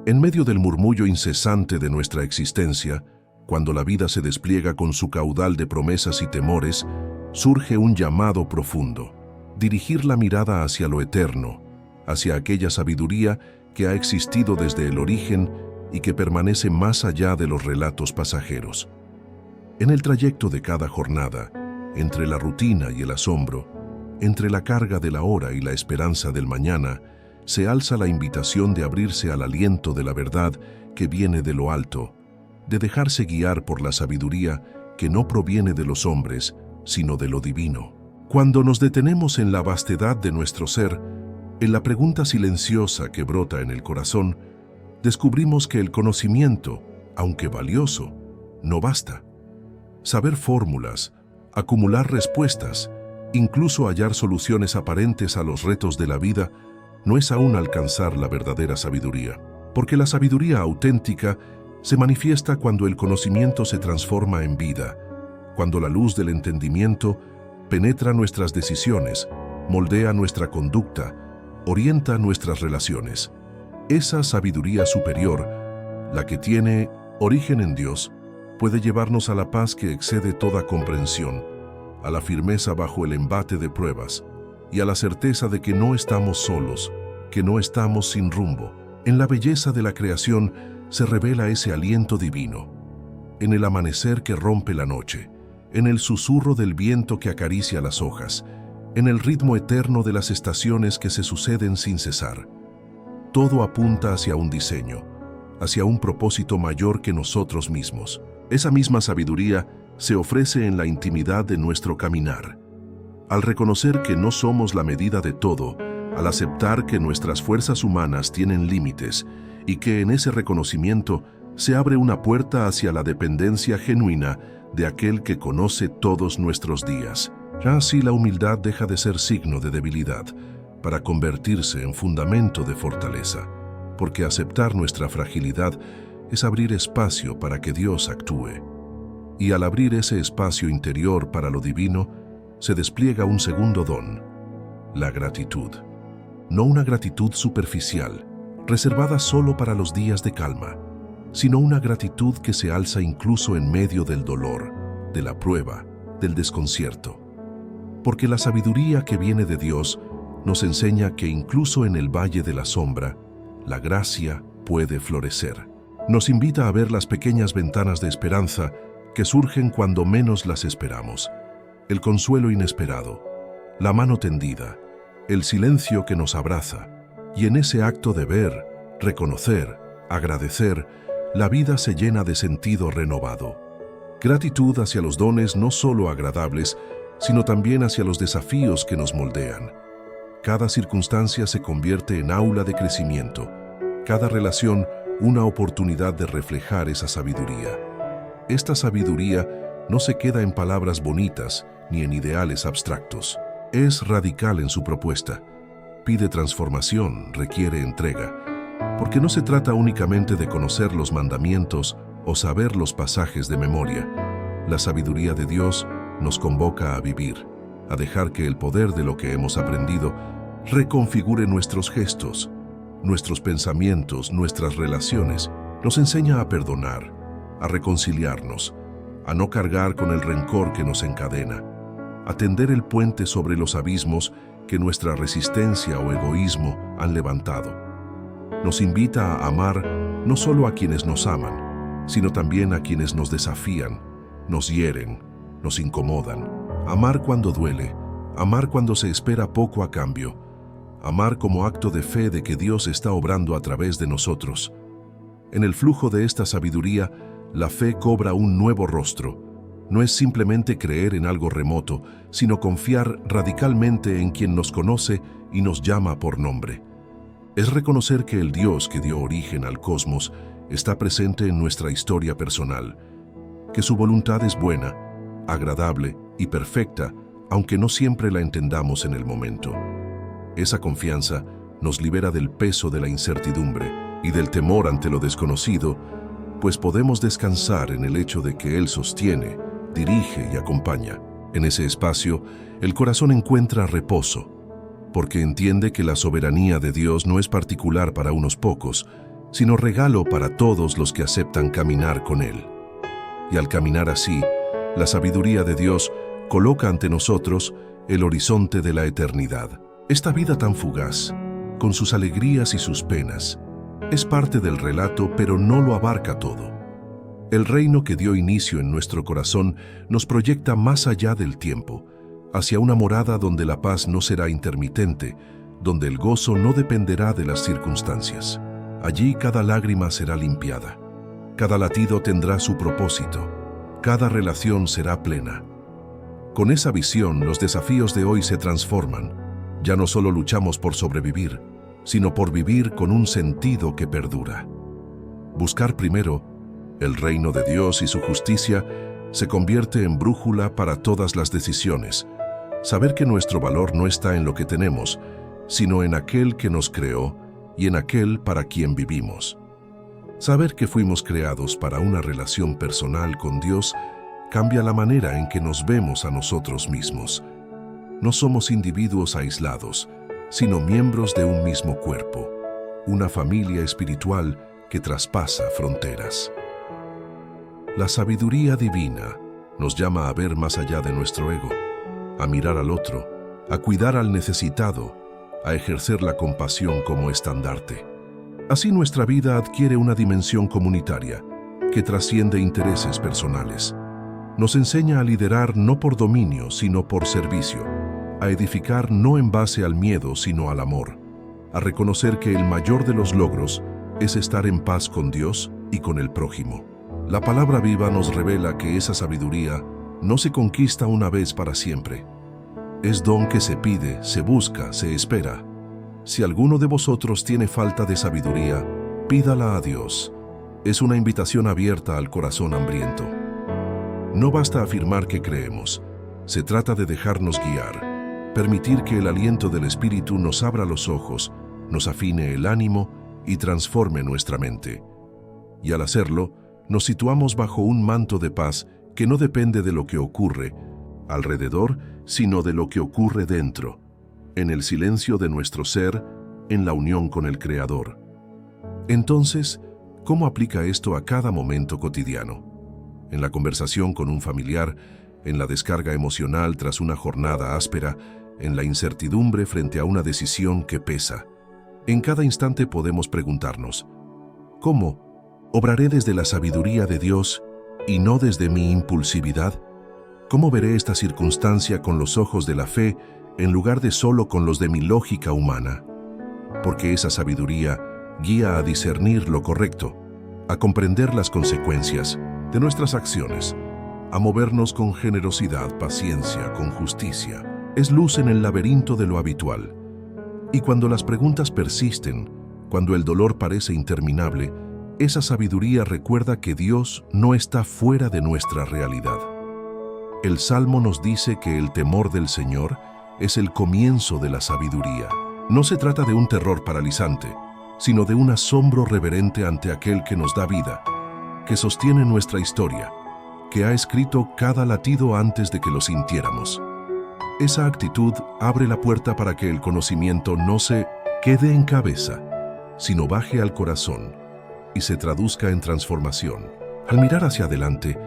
En medio del murmullo incesante de nuestra existencia, cuando la vida se despliega con su caudal de promesas y temores, surge un llamado profundo: dirigir la mirada hacia lo eterno, hacia aquella sabiduría que ha existido desde el origen y que permanece más allá de los relatos pasajeros. En el trayecto de cada jornada, entre la rutina y el asombro, entre la carga de la hora y la esperanza del mañana, se alza la invitación de abrirse al aliento de la verdad que viene de lo alto, de dejarse guiar por la sabiduría que no proviene de los hombres, sino de lo divino. Cuando nos detenemos en la vastedad de nuestro ser, en la pregunta silenciosa que brota en el corazón, descubrimos que el conocimiento, aunque valioso, no basta. Saber fórmulas, acumular respuestas, incluso hallar soluciones aparentes a los retos de la vida, no es aún alcanzar la verdadera sabiduría, porque la sabiduría auténtica se manifiesta cuando el conocimiento se transforma en vida, cuando la luz del entendimiento penetra nuestras decisiones, moldea nuestra conducta, orienta nuestras relaciones. Esa sabiduría superior, la que tiene origen en Dios, puede llevarnos a la paz que excede toda comprensión, a la firmeza bajo el embate de pruebas y a la certeza de que no estamos solos, que no estamos sin rumbo. En la belleza de la creación se revela ese aliento divino, en el amanecer que rompe la noche, en el susurro del viento que acaricia las hojas, en el ritmo eterno de las estaciones que se suceden sin cesar. Todo apunta hacia un diseño, hacia un propósito mayor que nosotros mismos. Esa misma sabiduría se ofrece en la intimidad de nuestro caminar. Al reconocer que no somos la medida de todo, al aceptar que nuestras fuerzas humanas tienen límites y que en ese reconocimiento se abre una puerta hacia la dependencia genuina de aquel que conoce todos nuestros días. Ya así la humildad deja de ser signo de debilidad para convertirse en fundamento de fortaleza, porque aceptar nuestra fragilidad es abrir espacio para que Dios actúe. Y al abrir ese espacio interior para lo divino, se despliega un segundo don: la gratitud. No una gratitud superficial, reservada solo para los días de calma, sino una gratitud que se alza incluso en medio del dolor, de la prueba, del desconcierto. Porque la sabiduría que viene de Dios nos enseña que incluso en el valle de la sombra, la gracia puede florecer. Nos invita a ver las pequeñas ventanas de esperanza que surgen cuando menos las esperamos. El consuelo inesperado, la mano tendida, el silencio que nos abraza. Y en ese acto de ver, reconocer, agradecer, la vida se llena de sentido renovado. Gratitud hacia los dones no solo agradables, sino también hacia los desafíos que nos moldean. Cada circunstancia se convierte en aula de crecimiento, cada relación una oportunidad de reflejar esa sabiduría. Esta sabiduría no se queda en palabras bonitas ni en ideales abstractos. Es radical en su propuesta. Pide transformación, requiere entrega, porque no se trata únicamente de conocer los mandamientos o saber los pasajes de memoria. La sabiduría de Dios nos convoca a vivir, a dejar que el poder de lo que hemos aprendido reconfigure nuestros gestos, nuestros pensamientos, nuestras relaciones. Nos enseña a perdonar, a reconciliarnos, a no cargar con el rencor que nos encadena, a tender el puente sobre los abismos que nuestra resistencia o egoísmo han levantado. Nos invita a amar no solo a quienes nos aman, sino también a quienes nos desafían, nos hieren, nos incomodan. Amar cuando duele, amar cuando se espera poco a cambio, amar como acto de fe de que Dios está obrando a través de nosotros. En el flujo de esta sabiduría, la fe cobra un nuevo rostro. No es simplemente creer en algo remoto, sino confiar radicalmente en quien nos conoce y nos llama por nombre. Es reconocer que el Dios que dio origen al cosmos está presente en nuestra historia personal, que su voluntad es buena, agradable y perfecta, aunque no siempre la entendamos en el momento. Esa confianza nos libera del peso de la incertidumbre y del temor ante lo desconocido, pues podemos descansar en el hecho de que Él sostiene, dirige y acompaña. En ese espacio, el corazón encuentra reposo, porque entiende que la soberanía de Dios no es particular para unos pocos, sino regalo para todos los que aceptan caminar con Él. Y al caminar así, la sabiduría de Dios coloca ante nosotros el horizonte de la eternidad. Esta vida tan fugaz, con sus alegrías y sus penas, es parte del relato, pero no lo abarca todo. El reino que dio inicio en nuestro corazón nos proyecta más allá del tiempo, hacia una morada donde la paz no será intermitente, donde el gozo no dependerá de las circunstancias. Allí cada lágrima será limpiada, cada latido tendrá su propósito, cada relación será plena. Con esa visión, los desafíos de hoy se transforman. Ya no solo luchamos por sobrevivir, sino por vivir con un sentido que perdura. Buscar primero el reino de Dios y su justicia se convierte en brújula para todas las decisiones. Saber que nuestro valor no está en lo que tenemos, sino en aquel que nos creó y en aquel para quien vivimos. Saber que fuimos creados para una relación personal con Dios cambia la manera en que nos vemos a nosotros mismos. No somos individuos aislados, sino miembros de un mismo cuerpo, una familia espiritual que traspasa fronteras. La sabiduría divina nos llama a ver más allá de nuestro ego, a mirar al otro, a cuidar al necesitado, a ejercer la compasión como estandarte. Así nuestra vida adquiere una dimensión comunitaria que trasciende intereses personales. Nos enseña a liderar no por dominio, sino por servicio, a edificar no en base al miedo, sino al amor, a reconocer que el mayor de los logros es estar en paz con Dios y con el prójimo. La palabra viva nos revela que esa sabiduría no se conquista una vez para siempre. Es don que se pide, se busca, se espera. Si alguno de vosotros tiene falta de sabiduría, pídala a Dios. Es una invitación abierta al corazón hambriento. No basta afirmar que creemos. Se trata de dejarnos guiar, permitir que el aliento del Espíritu nos abra los ojos, nos afine el ánimo y transforme nuestra mente. Y al hacerlo, nos situamos bajo un manto de paz que no depende de lo que ocurre alrededor, sino de lo que ocurre dentro, en el silencio de nuestro ser, en la unión con el Creador. Entonces, ¿cómo aplica esto a cada momento cotidiano? En la conversación con un familiar, en la descarga emocional tras una jornada áspera, en la incertidumbre frente a una decisión que pesa. En cada instante podemos preguntarnos, ¿cómo obraré desde la sabiduría de Dios y no desde mi impulsividad? ¿Cómo veré esta circunstancia con los ojos de la fe en lugar de solo con los de mi lógica humana? Porque esa sabiduría guía a discernir lo correcto, a comprender las consecuencias de nuestras acciones, a movernos con generosidad, paciencia, con justicia. Es luz en el laberinto de lo habitual. Y cuando las preguntas persisten, cuando el dolor parece interminable, esa sabiduría recuerda que Dios no está fuera de nuestra realidad. El Salmo nos dice que el temor del Señor es el comienzo de la sabiduría. No se trata de un terror paralizante, sino de un asombro reverente ante aquel que nos da vida, que sostiene nuestra historia, que ha escrito cada latido antes de que lo sintiéramos. Esa actitud abre la puerta para que el conocimiento no se quede en cabeza, sino baje al corazón y se traduzca en transformación. Al mirar hacia adelante,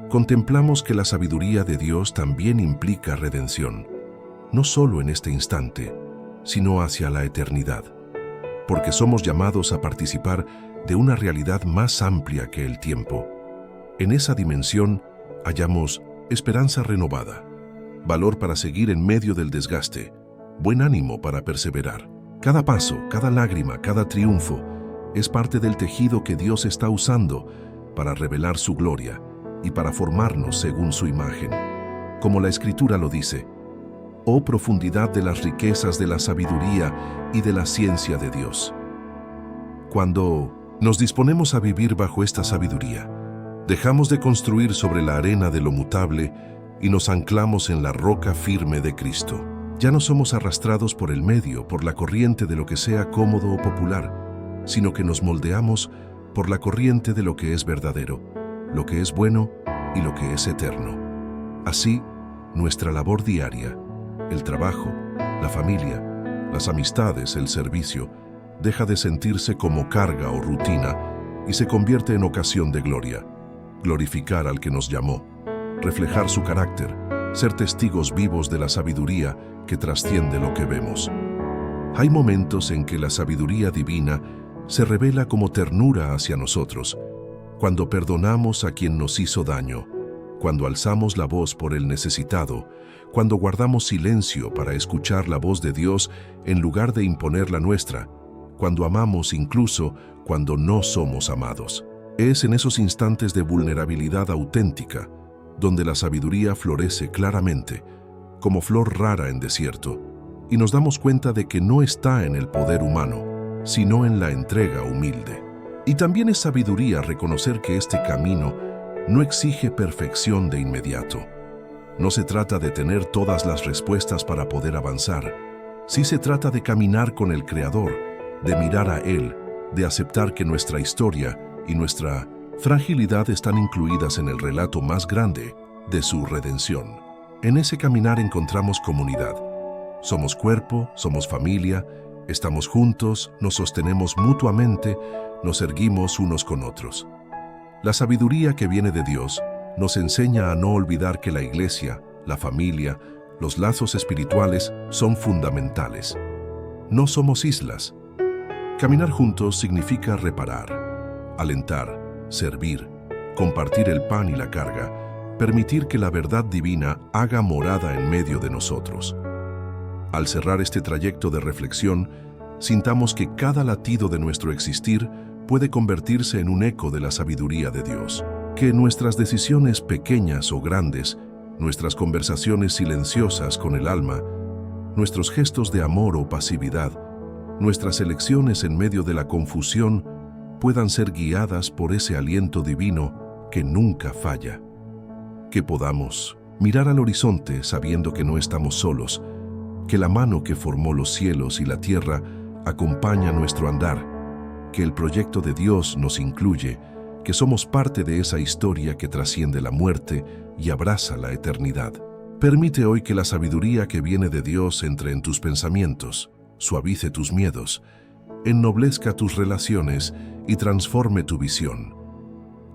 contemplamos que la sabiduría de Dios también implica redención, no solo en este instante, sino hacia la eternidad, porque somos llamados a participar de una realidad más amplia que el tiempo. En esa dimensión hallamos esperanza renovada, valor para seguir en medio del desgaste, buen ánimo para perseverar. Cada paso, cada lágrima, cada triunfo es parte del tejido que Dios está usando para revelar su gloria y para formarnos según su imagen. Como la Escritura lo dice, «Oh profundidad de las riquezas de la sabiduría y de la ciencia de Dios». Cuando nos disponemos a vivir bajo esta sabiduría, dejamos de construir sobre la arena de lo mutable y nos anclamos en la roca firme de Cristo. Ya no somos arrastrados por el medio, por la corriente de lo que sea cómodo o popular, sino que nos moldeamos por la corriente de lo que es verdadero, lo que es bueno y lo que es eterno. Así, nuestra labor diaria, el trabajo, la familia, las amistades, el servicio, deja de sentirse como carga o rutina y se convierte en ocasión de gloria. Glorificar al que nos llamó, reflejar su carácter, ser testigos vivos de la sabiduría que trasciende lo que vemos. Hay momentos en que la sabiduría divina se revela como ternura hacia nosotros, cuando perdonamos a quien nos hizo daño, cuando alzamos la voz por el necesitado, cuando guardamos silencio para escuchar la voz de Dios en lugar de imponer la nuestra, cuando amamos incluso cuando no somos amados. Es en esos instantes de vulnerabilidad auténtica donde la sabiduría florece claramente, como flor rara en desierto, y nos damos cuenta de que no está en el poder humano, sino en la entrega humilde. Y también es sabiduría reconocer que este camino no exige perfección de inmediato. No se trata de tener todas las respuestas para poder avanzar. Sí se trata de caminar con el Creador, de mirar a Él, de aceptar que nuestra historia y nuestra fragilidad están incluidas en el relato más grande de su redención. En ese caminar encontramos comunidad. Somos cuerpo, somos familia, estamos juntos, nos sostenemos mutuamente, nos erguimos unos con otros. La sabiduría que viene de Dios nos enseña a no olvidar que la iglesia, la familia, los lazos espirituales son fundamentales. No somos islas. Caminar juntos significa reparar, alentar, servir, compartir el pan y la carga, permitir que la verdad divina haga morada en medio de nosotros. Al cerrar este trayecto de reflexión, sintamos que cada latido de nuestro existir puede convertirse en un eco de la sabiduría de Dios. Que nuestras decisiones pequeñas o grandes, nuestras conversaciones silenciosas con el alma, nuestros gestos de amor o pasividad, nuestras elecciones en medio de la confusión puedan ser guiadas por ese aliento divino que nunca falla. Que podamos mirar al horizonte sabiendo que no estamos solos, que la mano que formó los cielos y la tierra acompaña nuestro andar, que el proyecto de Dios nos incluye, que somos parte de esa historia que trasciende la muerte y abraza la eternidad. Permite hoy que la sabiduría que viene de Dios entre en tus pensamientos, suavice tus miedos, ennoblezca tus relaciones y transforme tu visión.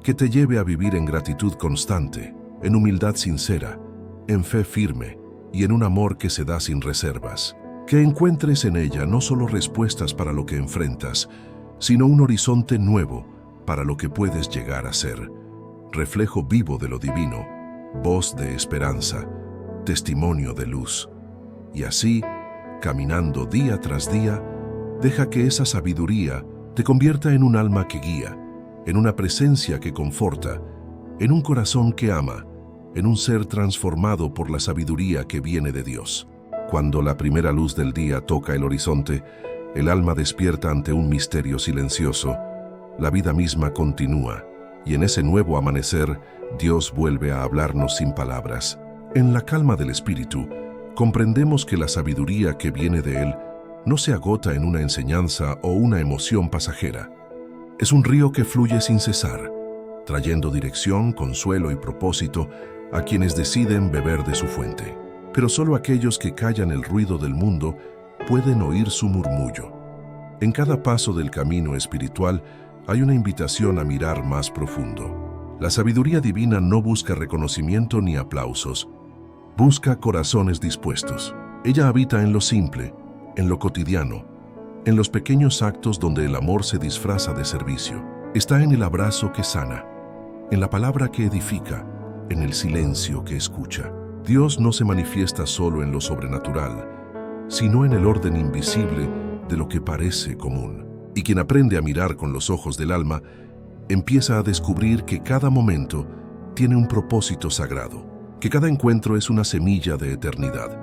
Que te lleve a vivir en gratitud constante, en humildad sincera, en fe firme y en un amor que se da sin reservas. Que encuentres en ella no solo respuestas para lo que enfrentas, sino un horizonte nuevo para lo que puedes llegar a ser. Reflejo vivo de lo divino, voz de esperanza, testimonio de luz. Y así, caminando día tras día, deja que esa sabiduría te convierta en un alma que guía, en una presencia que conforta, en un corazón que ama, en un ser transformado por la sabiduría que viene de Dios. Cuando la primera luz del día toca el horizonte, el alma despierta ante un misterio silencioso. La vida misma continúa, y en ese nuevo amanecer, Dios vuelve a hablarnos sin palabras. En la calma del espíritu, comprendemos que la sabiduría que viene de Él no se agota en una enseñanza o una emoción pasajera. Es un río que fluye sin cesar, trayendo dirección, consuelo y propósito a quienes deciden beber de su fuente. Pero solo aquellos que callan el ruido del mundo pueden oír su murmullo. En cada paso del camino espiritual hay una invitación a mirar más profundo. La sabiduría divina no busca reconocimiento ni aplausos, busca corazones dispuestos. Ella habita en lo simple, en lo cotidiano, en los pequeños actos donde el amor se disfraza de servicio. Está en el abrazo que sana, en la palabra que edifica, en el silencio que escucha. Dios no se manifiesta solo en lo sobrenatural, sino en el orden invisible de lo que parece común. Y quien aprende a mirar con los ojos del alma, empieza a descubrir que cada momento tiene un propósito sagrado, que cada encuentro es una semilla de eternidad.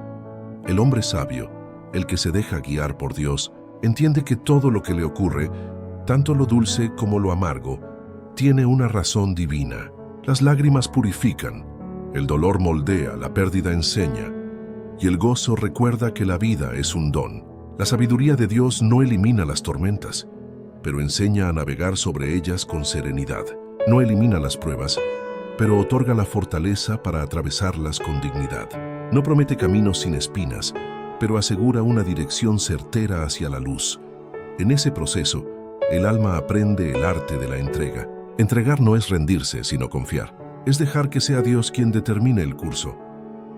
El hombre sabio, el que se deja guiar por Dios, entiende que todo lo que le ocurre, tanto lo dulce como lo amargo, tiene una razón divina. Las lágrimas purifican, el dolor moldea, la pérdida enseña, y el gozo recuerda que la vida es un don. La sabiduría de Dios no elimina las tormentas, pero enseña a navegar sobre ellas con serenidad. No elimina las pruebas, pero otorga la fortaleza para atravesarlas con dignidad. No promete caminos sin espinas, pero asegura una dirección certera hacia la luz. En ese proceso, el alma aprende el arte de la entrega. Entregar no es rendirse, sino confiar. Es dejar que sea Dios quien determine el curso.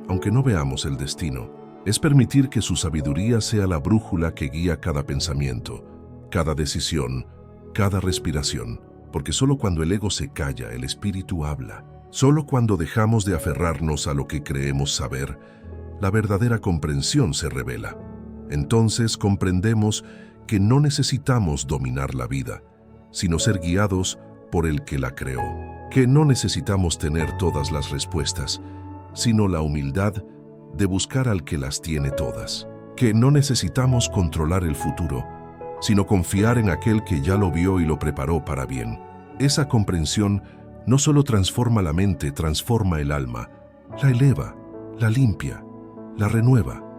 Aunque no veamos el destino, es permitir que su sabiduría sea la brújula que guía cada pensamiento, cada decisión, cada respiración. Porque solo cuando el ego se calla, el espíritu habla. Solo cuando dejamos de aferrarnos a lo que creemos saber, la verdadera comprensión se revela. Entonces comprendemos que no necesitamos dominar la vida, sino ser guiados por el que la creó. Que no necesitamos tener todas las respuestas, sino la humildad de buscar al que las tiene todas. Que no necesitamos controlar el futuro, sino confiar en aquel que ya lo vio y lo preparó para bien. Esa comprensión no solo transforma la mente, transforma el alma, la eleva, la limpia, la renueva.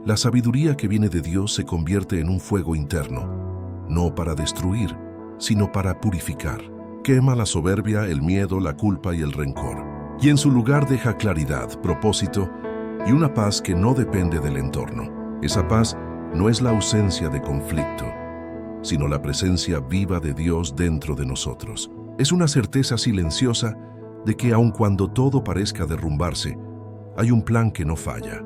La sabiduría que viene de Dios se convierte en un fuego interno, no para destruir, sino para purificar. Quema la soberbia, el miedo, la culpa y el rencor. Y en su lugar deja claridad, propósito y una paz que no depende del entorno. Esa paz no es la ausencia de conflicto, sino la presencia viva de Dios dentro de nosotros. Es una certeza silenciosa de que aun cuando todo parezca derrumbarse, hay un plan que no falla.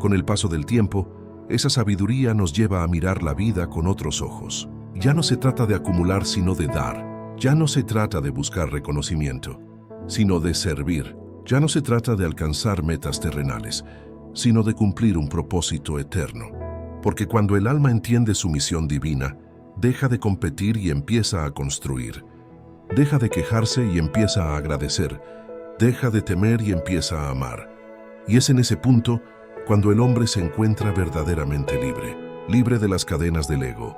Con el paso del tiempo, esa sabiduría nos lleva a mirar la vida con otros ojos. Ya no se trata de acumular, sino de dar. Ya no se trata de buscar reconocimiento, sino de servir. Ya no se trata de alcanzar metas terrenales, sino de cumplir un propósito eterno. Porque cuando el alma entiende su misión divina, deja de competir y empieza a construir. Deja de quejarse y empieza a agradecer. Deja de temer y empieza a amar. Y es en ese punto cuando el hombre se encuentra verdaderamente libre. Libre de las cadenas del ego,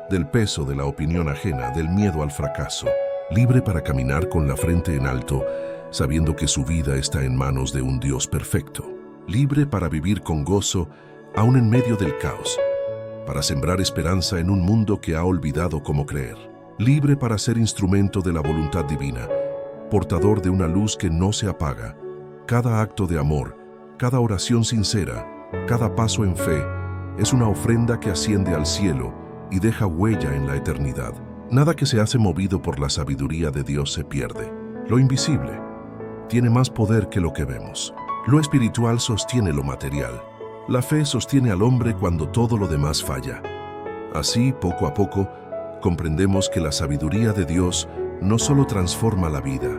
del peso de la opinión ajena, del miedo al fracaso. Libre para caminar con la frente en alto, sabiendo que su vida está en manos de un Dios perfecto. Libre para vivir con gozo, aún en medio del caos. Para sembrar esperanza en un mundo que ha olvidado cómo creer. Libre para ser instrumento de la voluntad divina, portador de una luz que no se apaga. Cada acto de amor, cada oración sincera, cada paso en fe, es una ofrenda que asciende al cielo y deja huella en la eternidad. Nada que se hace movido por la sabiduría de Dios se pierde. Lo invisible tiene más poder que lo que vemos. Lo espiritual sostiene lo material. La fe sostiene al hombre cuando todo lo demás falla. Así, poco a poco, comprendemos que la sabiduría de Dios no solo transforma la vida,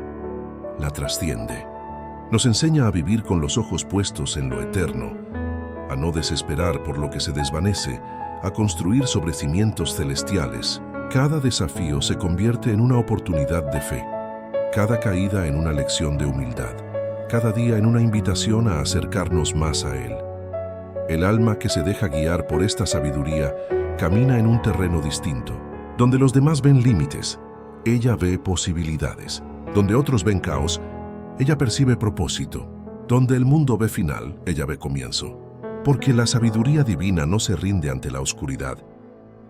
la trasciende. Nos enseña a vivir con los ojos puestos en lo eterno, a no desesperar por lo que se desvanece, a construir sobre cimientos celestiales. Cada desafío se convierte en una oportunidad de fe, cada caída en una lección de humildad, cada día en una invitación a acercarnos más a Él. El alma que se deja guiar por esta sabiduría camina en un terreno distinto. Donde los demás ven límites, ella ve posibilidades. Donde otros ven caos, ella percibe propósito. Donde el mundo ve final, ella ve comienzo. Porque la sabiduría divina no se rinde ante la oscuridad,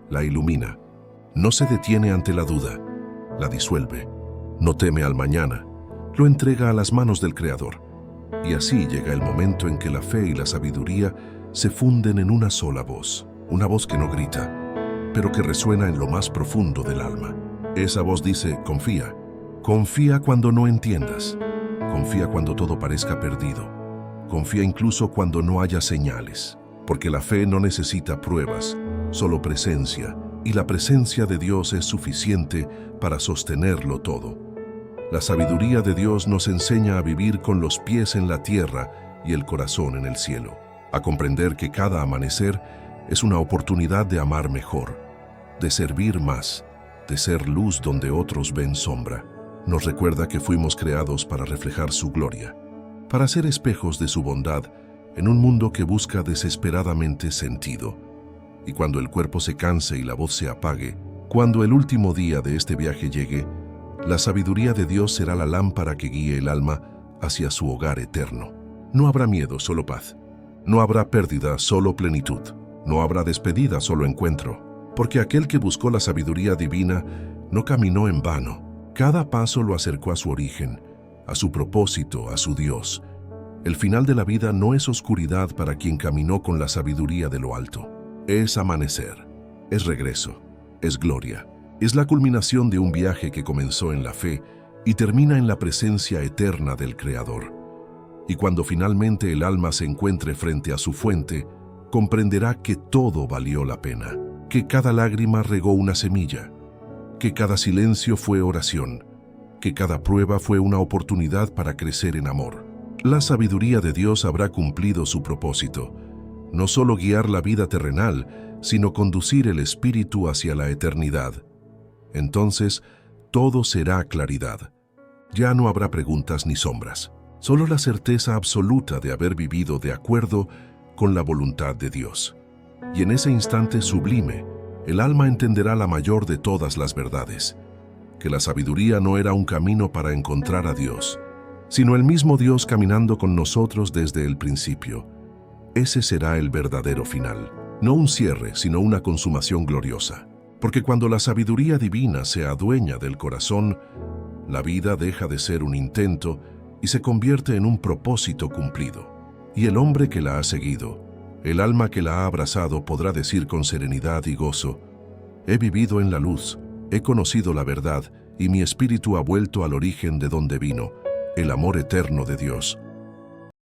la ilumina. No se detiene ante la duda, la disuelve. No teme al mañana, lo entrega a las manos del Creador. Y así llega el momento en que la fe y la sabiduría se funden en una sola voz. Una voz que no grita, pero que resuena en lo más profundo del alma. Esa voz dice, confía. Confía cuando no entiendas. Confía cuando todo parezca perdido. Confía incluso cuando no haya señales. Porque la fe no necesita pruebas, solo presencia. Y la presencia de Dios es suficiente para sostenerlo todo. La sabiduría de Dios nos enseña a vivir con los pies en la tierra y el corazón en el cielo. A comprender que cada amanecer es una oportunidad de amar mejor, de servir más, de ser luz donde otros ven sombra. Nos recuerda que fuimos creados para reflejar su gloria, para ser espejos de su bondad en un mundo que busca desesperadamente sentido. Y cuando el cuerpo se canse y la voz se apague, cuando el último día de este viaje llegue, la sabiduría de Dios será la lámpara que guíe el alma hacia su hogar eterno. No habrá miedo, solo paz. No habrá pérdida, solo plenitud. No habrá despedida, solo encuentro. Porque aquel que buscó la sabiduría divina no caminó en vano. Cada paso lo acercó a su origen, a su propósito, a su Dios. El final de la vida no es oscuridad para quien caminó con la sabiduría de lo alto. Es amanecer, es regreso, es gloria. Es la culminación de un viaje que comenzó en la fe y termina en la presencia eterna del Creador. Y cuando finalmente el alma se encuentre frente a su fuente, comprenderá que todo valió la pena, que cada lágrima regó una semilla, que cada silencio fue oración, que cada prueba fue una oportunidad para crecer en amor. La sabiduría de Dios habrá cumplido su propósito, no solo guiar la vida terrenal, sino conducir el espíritu hacia la eternidad. Entonces, todo será claridad. Ya no habrá preguntas ni sombras, solo la certeza absoluta de haber vivido de acuerdo con la voluntad de Dios. Y en ese instante sublime, el alma entenderá la mayor de todas las verdades, que la sabiduría no era un camino para encontrar a Dios, sino el mismo Dios caminando con nosotros desde el principio. Ese será el verdadero final, no un cierre, sino una consumación gloriosa. Porque cuando la sabiduría divina se adueña del corazón, la vida deja de ser un intento y se convierte en un propósito cumplido. Y el hombre que la ha seguido, el alma que la ha abrazado, podrá decir con serenidad y gozo: he vivido en la luz, he conocido la verdad y mi espíritu ha vuelto al origen de donde vino, el amor eterno de Dios.